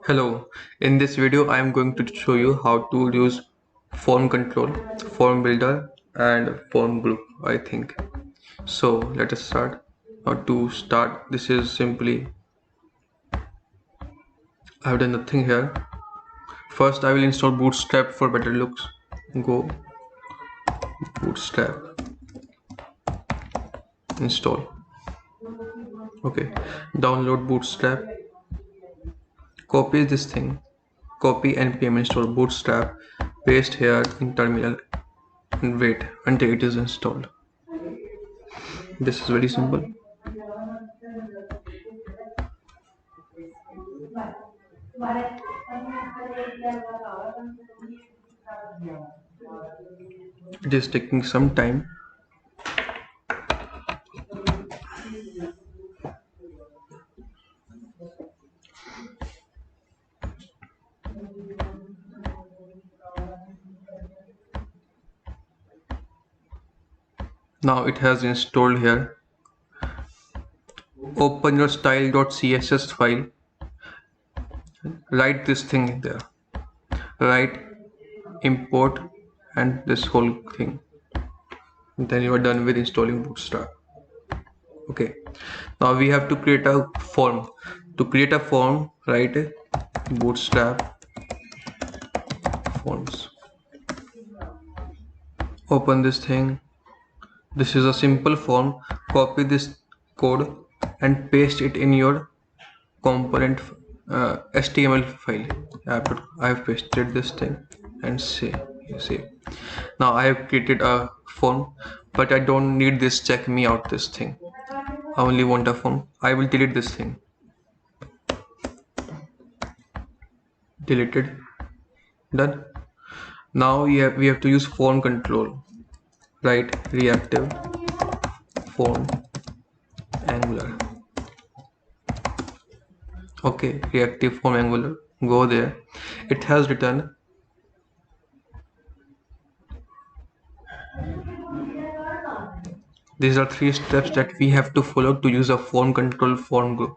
Hello, in this video I am going to show you how to use form control, form builder and form group I think. So let us start. Now to start this is simply I have done nothing here. First I will install Bootstrap for better looks. Go Bootstrap install. Okay, download Bootstrap, copy this thing, copy npm install Bootstrap, paste here in terminal and wait until it is installed. This is very simple. It is taking some time. Now it has installed here. Open your style.css file. Write this thing in there. Write import and this whole thing. Then you are done with installing Bootstrap. Okay. Now we have to create a form. To create a form, write Bootstrap forms. Open this thing. This is a simple form. Copy this code and paste it in your component HTML file. I have pasted this thing and save. Now I have created a form, but I don't need this check me out this thing. I only want a form. I will delete this thing. Deleted. Done. Now we have to use form control. Right, reactive form angular. Okay, reactive form angular. Go there. It has written these are 3 steps that we have to follow to use a form control form group.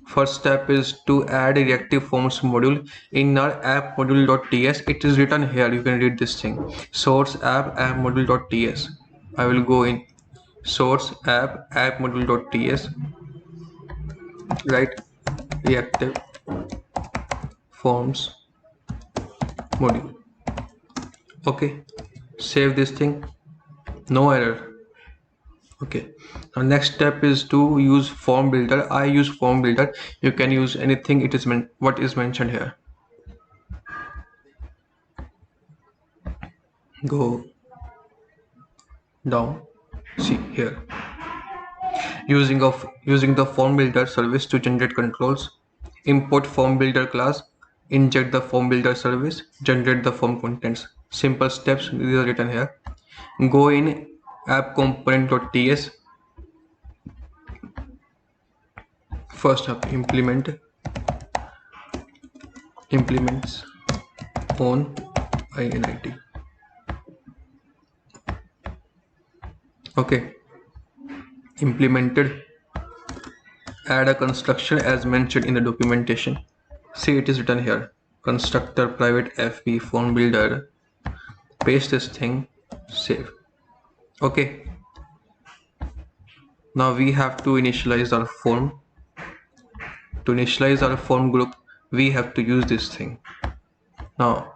First step is to add a reactive forms module in our app module.ts. It is written here. You can read this thing. Source app module.ts. I will go in source app module.ts. Write reactive forms module. Okay, save this thing. No error. Okay, now next step is to use form builder. I use form builder. You can use anything. It is what is mentioned here. Go down. See here. Using the form builder service to generate controls. Import form builder class. Inject the form builder service. Generate the form contents. Simple steps. These are written here. Go in app component.ts. First up, implements on init. Okay, implemented. Add a construction as mentioned in the documentation. See, it is written here. Constructor private fb form builder. Paste this thing. Save. Okay. Now we have to initialize our form. To initialize our form group, we have to use this thing. Now,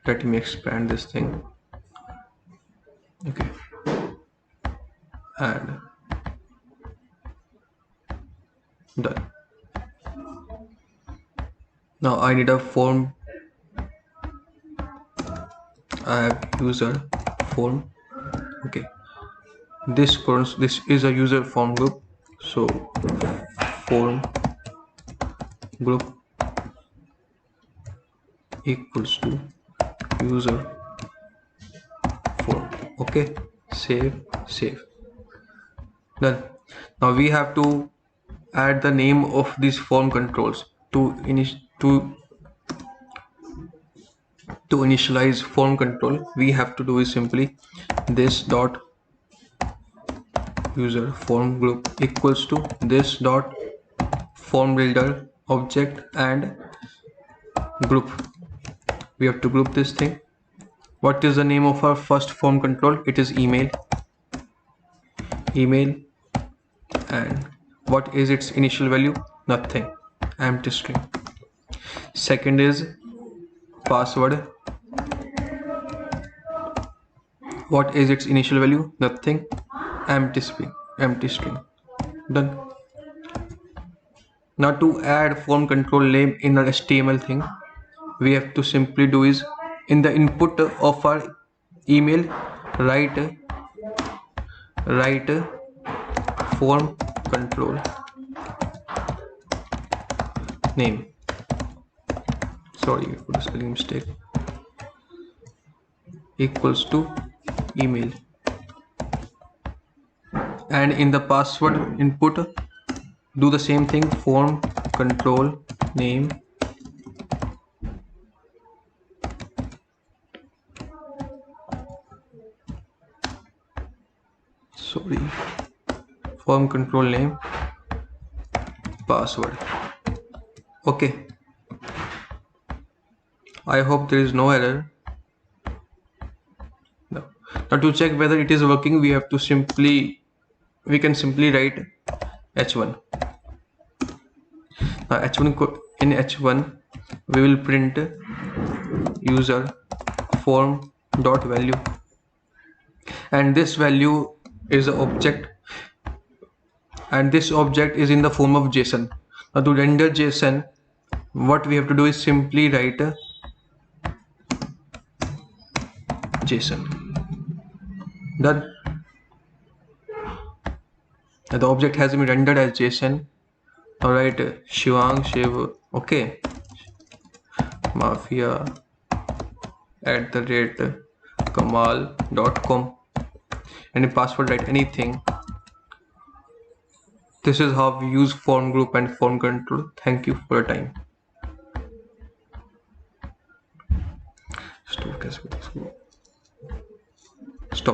let me expand this thing. Okay. And done. Now I need a form. I have user form. Okay. This is a user form group. So form group equals to user form. Okay, save. Done. Now we have to add the name of these form controls to initialize form control. We have to do is simply this dot user form group equals to this dot form builder object and group. We have to group this thing. What is the name of our first form control? It is email. And what is its initial value? Nothing, empty string. Second is password. What is its initial value? Nothing, empty string. Done. Now to add form control name in our HTML thing, we have to simply do is in the input of our email write form control name. Sorry for the spelling mistake. Equals to email, and in the password input do the same thing, form control name form control name password. Okay, I hope there is no error. No. Now to check whether it is working, we can simply write h1. Now in h1 we will print user form dot value, and this value is an object, and this object is in the form of JSON. Now to render JSON, what we have to do is simply write JSON. Done. Now the object has been rendered as JSON. All right, Shivang Shiv. Okay. Mafia @kamal.com, and in password write anything. This is how we use form group and form control. Thank you for your time.